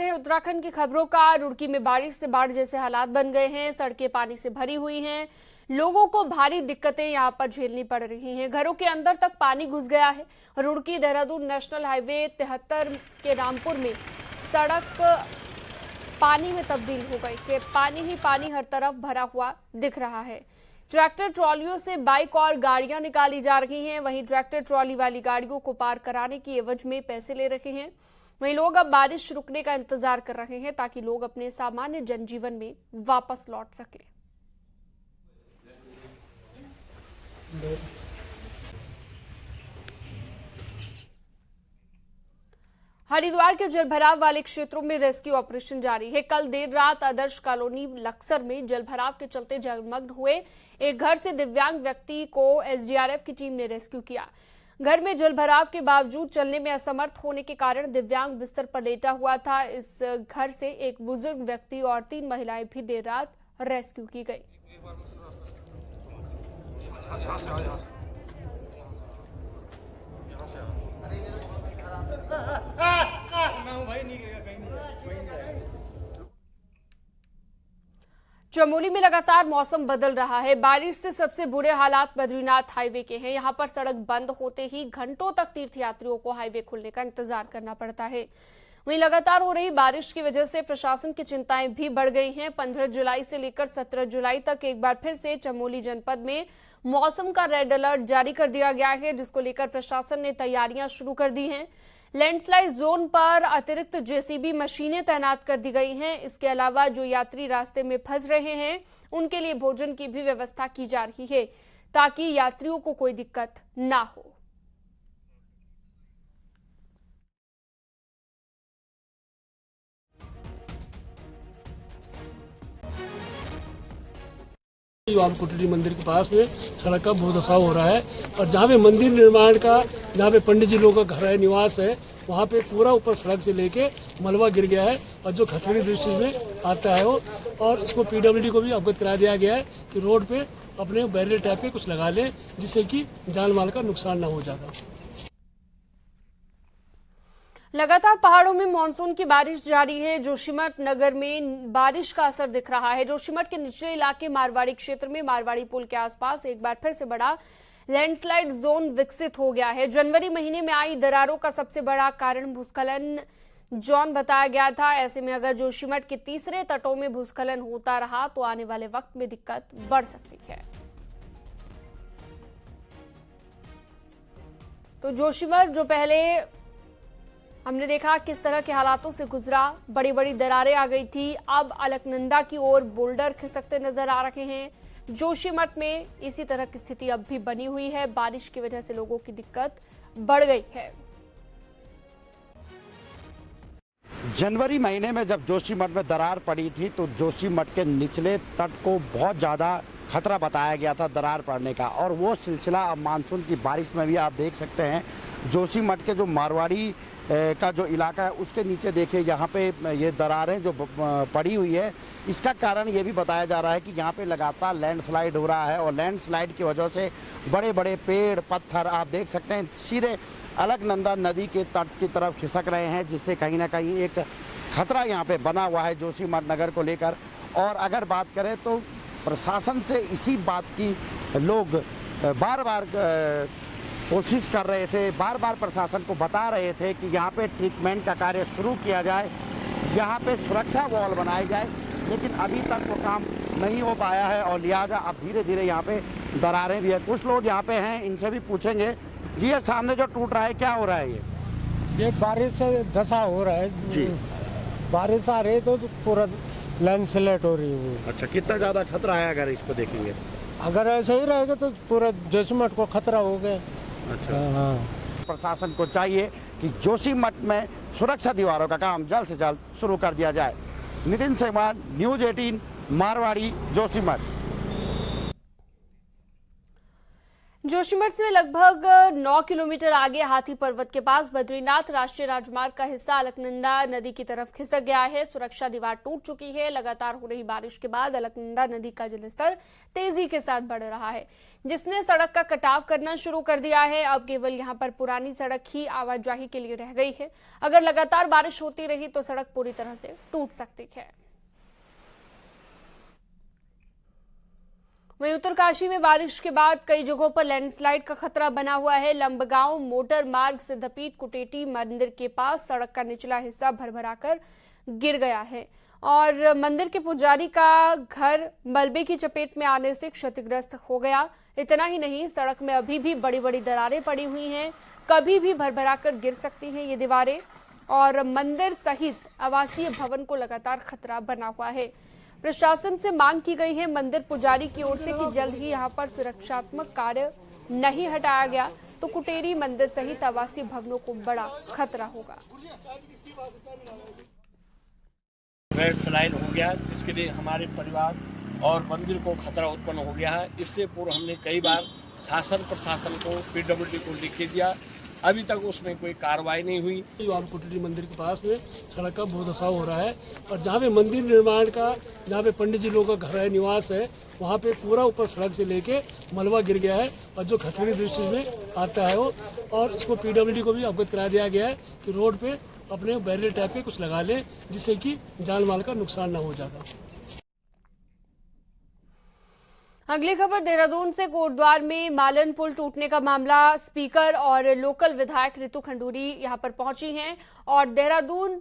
हैं उत्तराखंड की खबरों का। रुड़की में बारिश से बाढ़ जैसे हालात बन गए हैं, सड़कें पानी से भरी हुई हैं, लोगों को भारी दिक्कतें यहां पर झेलनी पड़ रही हैं। घरों के अंदर तक पानी घुस गया है। रुड़की देहरादून नेशनल हाईवे 73 के रामपुर में सड़क पानी में तब्दील हो गई कि पानी ही पानी हर तरफ भरा हुआ दिख रहा है। ट्रैक्टर ट्रॉलियों से बाइक और गाड़ियां निकाली जा रही हैं। वहीं ट्रैक्टर ट्रॉली वाली गाड़ियों को पार कराने की एवज में पैसे ले रहे हैं। वहीं लोग अब बारिश रुकने का इंतजार कर रहे हैं ताकि लोग अपने सामान्य जनजीवन में वापस लौट सके। हरिद्वार के जलभराव वाले क्षेत्रों में रेस्क्यू ऑपरेशन जारी है। कल देर रात आदर्श कॉलोनी लक्सर में जलभराव के चलते जलमग्न हुए एक घर से दिव्यांग व्यक्ति को एसडीआरएफ की टीम ने रेस्क्यू किया। घर में जलभराव के बावजूद चलने में असमर्थ होने के कारण दिव्यांग बिस्तर पर लेटा हुआ था। इस घर से एक बुजुर्ग व्यक्ति और 3 महिलाएं भी देर रात रेस्क्यू की गई। चमोली में लगातार मौसम बदल रहा है। बारिश से सबसे बुरे हालात बद्रीनाथ हाईवे के हैं। यहां पर सड़क बंद होते ही घंटों तक तीर्थयात्रियों को हाईवे खुलने का इंतजार करना पड़ता है। वहीं लगातार हो रही बारिश की वजह से प्रशासन की चिंताएं भी बढ़ गई हैं। 15 जुलाई से लेकर 17 जुलाई तक एक बार फिर से चमोली जनपद में मौसम का रेड अलर्ट जारी कर दिया गया है, जिसको लेकर प्रशासन ने तैयारियां शुरू कर दी हैं। लैंडस्लाइड जोन पर अतिरिक्त जेसीबी मशीनें तैनात कर दी गई हैं। इसके अलावा जो यात्री रास्ते में फंस रहे हैं उनके लिए भोजन की भी व्यवस्था की जा रही है ताकि यात्रियों को कोई दिक्कत ना हो। कुटी मंदिर के पास में सड़क का बहुत दशा हो रहा है और जहाँ पे मंदिर निर्माण का, जहाँ पे पंडित जी लोगों का घर है, निवास है, वहाँ पे पूरा ऊपर सड़क से लेके मलबा गिर गया है और जो खतरे दृष्टि में आता है वो, और इसको पीडब्ल्यूडी को भी अवगत करा दिया गया है कि रोड पे अपने बैरियर टाइप के कुछ लगा ले जिससे कि जान माल का नुकसान न हो जाता। लगातार पहाड़ों में मानसून की बारिश जारी है। जोशीमठ नगर में बारिश का असर दिख रहा है। जोशीमठ के निचले इलाके मारवाड़ी क्षेत्र में मारवाड़ी पुल के आसपास एक बार फिर से बड़ा लैंडस्लाइड जोन विकसित हो गया है। जनवरी महीने में आई दरारों का सबसे बड़ा कारण भूस्खलन जोन बताया गया था। ऐसे में अगर जोशीमठ के तीसरे तटों में भूस्खलन होता रहा तो आने वाले वक्त में दिक्कत बढ़ सकती है। तो जोशीमठ जो पहले हमने देखा किस तरह के हालातों से गुजरा, बड़ी बड़ी दरारें आ गई थी, अब अलकनंदा की ओर बोल्डर खिसकते नजर आ रहे हैं। जोशीमठ में इसी तरह की स्थिति अब भी बनी हुई है। बारिश की वजह से लोगों की दिक्कत बढ़ गई है। जनवरी महीने में जब जोशीमठ में दरार पड़ी थी तो जोशीमठ के निचले तट को बहुत ज़्यादा खतरा बताया गया था दरार पड़ने का, और वो सिलसिला अब मानसून की बारिश में भी आप देख सकते हैं। जोशीमठ के जो मारवाड़ी का जो इलाका है उसके नीचे देखिए यहाँ पे ये दरारें जो पड़ी हुई है, इसका कारण ये भी बताया जा रहा है कि यहाँ पे लगातार लैंडस्लाइड हो रहा है और लैंडस्लाइड की वजह से बड़े बड़े पेड़ पत्थर आप देख सकते हैं सीधे अलकनंदा नदी के तट की तरफ खिसक रहे हैं, जिससे कहीं ना कहीं एक खतरा यहाँ पे बना हुआ है जोशीमठ नगर को लेकर। और अगर बात करें तो प्रशासन से इसी बात की लोग बार बार कोशिश कर रहे थे, बार बार प्रशासन को बता रहे थे कि यहाँ पे ट्रीटमेंट का कार्य शुरू किया जाए, यहाँ पे सुरक्षा वॉल बनाई जाए, लेकिन अभी तक वो काम नहीं हो पाया है और लिहाजा अब धीरे धीरे यहाँ पे दरारें भी है। कुछ लोग यहाँ पे हैं, इनसे भी पूछेंगे। जी ये सामने जो टूट रहा है क्या हो रहा है? ये बारिश से धसा हो रहा है जी। बारिश आ रही है तो पूरा लैंडस्लाइड हो रही है। अच्छा, कितना ज़्यादा खतरा है अगर इसको देखेंगे? अगर ऐसे ही रहेगा तो पूरा जोशीमठ को खतरा हो गया। अच्छा हाँ। प्रशासन को चाहिए कि जोशीमठ में सुरक्षा दीवारों का काम जल्द से जल्द शुरू कर दिया जाए। नितिन सेमान, न्यूज 18, मारवाड़ी, जोशीमठ। जोशीमठ से लगभग 9 किलोमीटर आगे हाथी पर्वत के पास बद्रीनाथ राष्ट्रीय राजमार्ग का हिस्सा अलकनंदा नदी की तरफ खिसक गया है। सुरक्षा दीवार टूट चुकी है। लगातार हो रही बारिश के बाद अलकनंदा नदी का जलस्तर तेजी के साथ बढ़ रहा है, जिसने सड़क का कटाव करना शुरू कर दिया है। अब केवल यहां पर पुरानी सड़क ही आवाजाही के लिए रह गई है। अगर लगातार बारिश होती रही तो सड़क पूरी तरह से टूट सकती है। वहीं उत्तरकाशी में बारिश के बाद कई जगहों पर लैंडस्लाइड का खतरा बना हुआ है। लंबगांव मोटर मार्ग सिद्धपीठ कुटेटी मंदिर के पास सड़क का निचला हिस्सा भरभराकर गिर गया है और मंदिर के पुजारी का घर मलबे की चपेट में आने से क्षतिग्रस्त हो गया। इतना ही नहीं, सड़क में अभी भी बड़ी बड़ी दरारें पड़ी हुई हैं। कभी भी भरभराकर गिर सकती हैं ये दीवारें और मंदिर सहित आवासीय भवन को लगातार खतरा बना हुआ है। प्रशासन से मांग की गई है मंदिर पुजारी की ओर से कि जल्द ही यहां पर सुरक्षात्मक कार्य नहीं हटाया गया तो कुटेरी मंदिर सहित आवासीय भवनों को बड़ा खतरा होगा। लैंडस्लाइड हो गया, जिसके लिए हमारे परिवार और मंदिर को खतरा उत्पन्न हो गया है। इससे पूर्व हमने कई बार शासन प्रशासन को, पीडब्ल्यूडी को लिख के दिया, अभी तक उसमें कोई कार्रवाई नहीं हुई। कुटेरी मंदिर के पास में सड़क का बहुत दसाव हो रहा है और जहाँ पे मंदिर निर्माण का, जहाँ पे पंडित जी लोगों का घर है, निवास है, वहाँ पे पूरा ऊपर सड़क से लेके मलबा गिर गया है और जो खतरे दृष्टि में आता है वो, और इसको पीडब्ल्यूडी को भी अवगत करा दिया गया है कि रोड पे अपने बैरियर टाइप के कुछ लगा ले, जिससे कि जान माल का नुकसान न हो जाता। अगली खबर देहरादून से। कोटद्वार में मालन पुल टूटने का मामला, स्पीकर और लोकल विधायक रितु खंडूरी यहां पर पहुंची हैं और देहरादून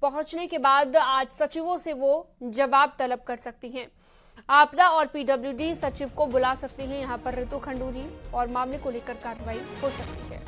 पहुंचने के बाद आज सचिवों से वो जवाब तलब कर सकती हैं। आपदा और पीडब्ल्यूडी सचिव को बुला सकती हैं यहां पर रितु खंडूरी और मामले को लेकर कार्रवाई हो सकती है।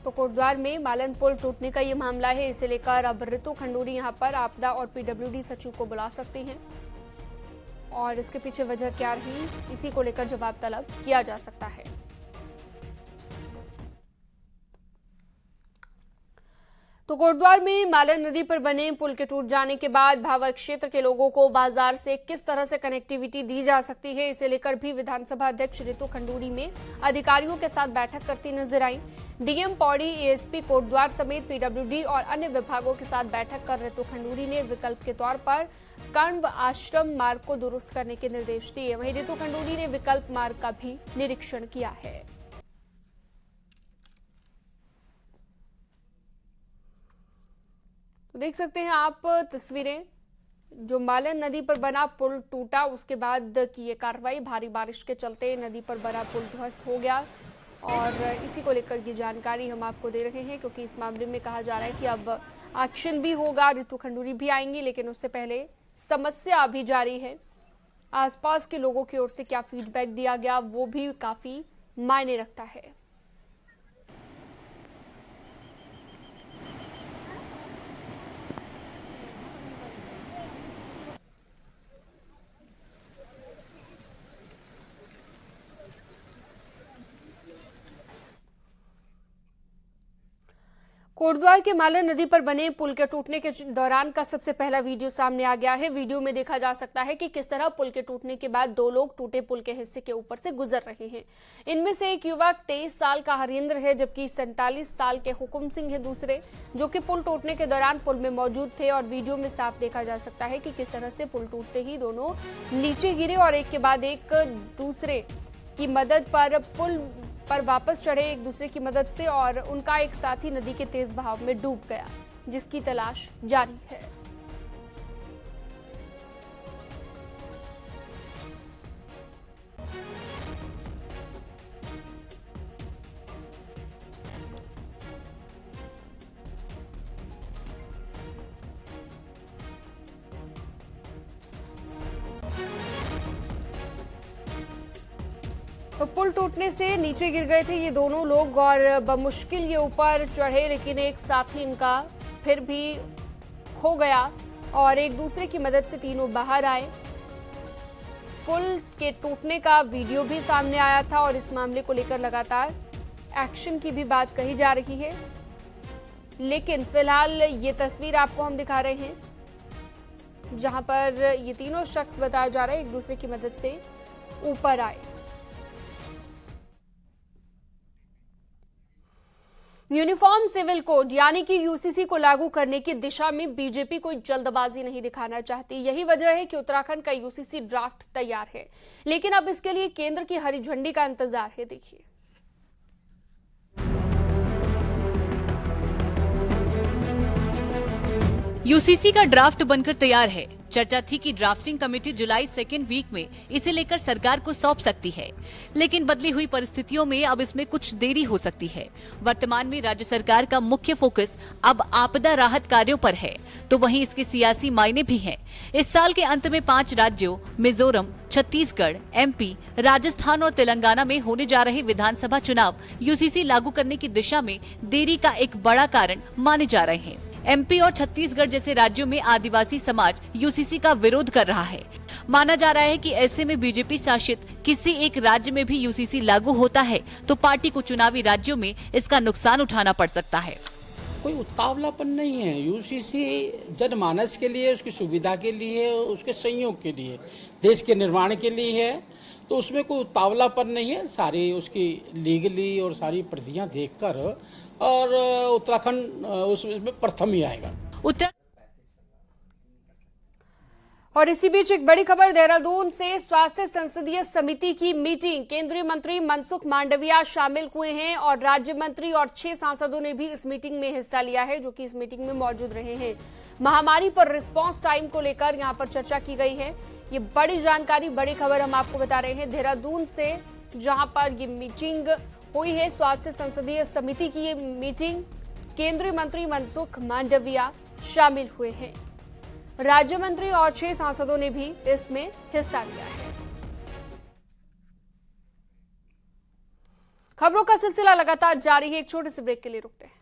तो कोटद्वार में मालन पुल टूटने का ये मामला है, इसे लेकर अब रितु खंडूरी यहां पर आपदा और पीडब्ल्यूडी सचिव को बुला सकती हैं और इसके पीछे वजह क्या रही, इसी को लेकर जवाब तलब किया जा सकता है। तो कोटद्वार में मालन नदी पर बने पुल के टूट जाने के बाद भावर क्षेत्र के लोगों को बाजार से किस तरह से कनेक्टिविटी दी जा सकती है, इसे लेकर भी विधानसभा अध्यक्ष रितु खंडूरी में अधिकारियों के साथ बैठक करती नजर आई। डीएम पौड़ी, एएसपी कोटद्वार समेत पीडब्ल्यूडी और अन्य विभागों के साथ बैठक कर रितु खंडूरी ने विकल्प के तौर पर कण्व आश्रम मार्ग को दुरुस्त करने के निर्देश दिए। वहीं रितु खंडूरी ने विकल्प मार्ग का भी निरीक्षण किया है। तो देख सकते हैं आप तस्वीरें, जो मालन नदी पर बना पुल टूटा उसके बाद की ये कार्रवाई। भारी बारिश के चलते नदी पर बना पुल ध्वस्त हो गया और इसी को लेकर की जानकारी हम आपको दे रहे हैं, क्योंकि इस मामले में कहा जा रहा है कि अब एक्शन भी होगा, रितु खंडूरी भी आएंगी, लेकिन उससे पहले समस्या अभी जारी है। आसपास के लोगों की ओर से क्या फीडबैक दिया गया वो भी काफी मायने रखता है। कोटद्वार के मालन नदी पर बने पुल के टूटने के दौरान का सबसे पहला वीडियो सामने आ गया है। वीडियो में देखा जा सकता है कि किस तरह पुल के टूटने के बाद दो लोग टूटे पुल के हिस्से के ऊपर से गुजर रहे हैं। इनमें से एक युवक 23 साल का हरिंद्र है, जबकि 47 साल के हुकुम सिंह है दूसरे, जो कि पुल टूटने के दौरान पुल में मौजूद थे। और वीडियो में साफ देखा जा सकता है कि किस तरह से पुल टूटते ही दोनों नीचे गिरे और एक के बाद एक दूसरे की मदद पर पुल पर वापस चढ़े एक दूसरे की मदद से, और उनका एक साथी नदी के तेज बहाव में डूब गया, जिसकी तलाश जारी है। तो पुल टूटने से नीचे गिर गए थे ये दोनों लोग और बमुश्किल ये ऊपर चढ़े, लेकिन एक साथी इनका फिर भी खो गया और एक दूसरे की मदद से तीनों बाहर आए। पुल के टूटने का वीडियो भी सामने आया था और इस मामले को लेकर लगातार एक्शन की भी बात कही जा रही है, लेकिन फिलहाल ये तस्वीर आपको हम दिखा रहे हैं जहां पर ये तीनों शख्स बताया जा रहा है एक दूसरे की मदद से ऊपर आए। यूनिफॉर्म सिविल कोड यानी कि यूसीसी को लागू करने की दिशा में बीजेपी कोई जल्दबाजी नहीं दिखाना चाहती। यही वजह है कि उत्तराखंड का यूसीसी ड्राफ्ट तैयार है, लेकिन अब इसके लिए केंद्र की हरी झंडी का इंतजार है। देखिए, यूसीसी का ड्राफ्ट बनकर तैयार है। चर्चा थी कि ड्राफ्टिंग कमेटी जुलाई सेकेंड वीक में इसे लेकर सरकार को सौंप सकती है, लेकिन बदली हुई परिस्थितियों में अब इसमें कुछ देरी हो सकती है। वर्तमान में राज्य सरकार का मुख्य फोकस अब आपदा राहत कार्यों पर है, तो वहीं इसके सियासी मायने भी हैं। इस साल के अंत में 5 राज्यों मिजोरम, छत्तीसगढ़, एमपी, राजस्थान और तेलंगाना में होने जा रहे विधानसभा चुनाव यूसीसी लागू करने की दिशा में देरी का एक बड़ा कारण माने जा रहे हैं। एमपी और छत्तीसगढ़ जैसे राज्यों में आदिवासी समाज यूसीसी का विरोध कर रहा है। माना जा रहा है कि ऐसे में बीजेपी शासित किसी एक राज्य में भी यूसीसी लागू होता है तो पार्टी को चुनावी राज्यों में इसका नुकसान उठाना पड़ सकता है। कोई उतावलापन नहीं है। यूसीसी जनमानस के लिए, उसकी सुविधा के लिए, उसके सहयोग के लिए, देश के निर्माण के लिए है, तो उसमें कोई उतावलापन नहीं है। सारी उसकी लीगली और सारी प्रतियां देखकर और उत्तराखंड उसमें प्रथम ही आएगा। और इसी बीच एक बड़ी खबर देहरादून से, स्वास्थ्य संसदीय समिति की मीटिंग, केंद्रीय मंत्री मनसुख मांडविया शामिल हुए हैं और राज्य मंत्री और 6 सांसदों ने भी इस मीटिंग में हिस्सा लिया है, जो कि इस मीटिंग में मौजूद रहे हैं। महामारी पर रिस्पांस टाइम को लेकर यहां पर चर्चा की गई है। ये बड़ी जानकारी, बड़ी खबर हम आपको बता रहे हैं देहरादून से, जहां पर ये मीटिंग हुई है, स्वास्थ्य संसदीय समिति की ये मीटिंग। केंद्रीय मंत्री मनसुख मांडविया शामिल हुए हैं, राज्य मंत्री और 6 सांसदों ने भी इसमें हिस्सा लिया है। खबरों का सिलसिला लगातार जारी है, एक छोटे से ब्रेक के लिए रुकते हैं।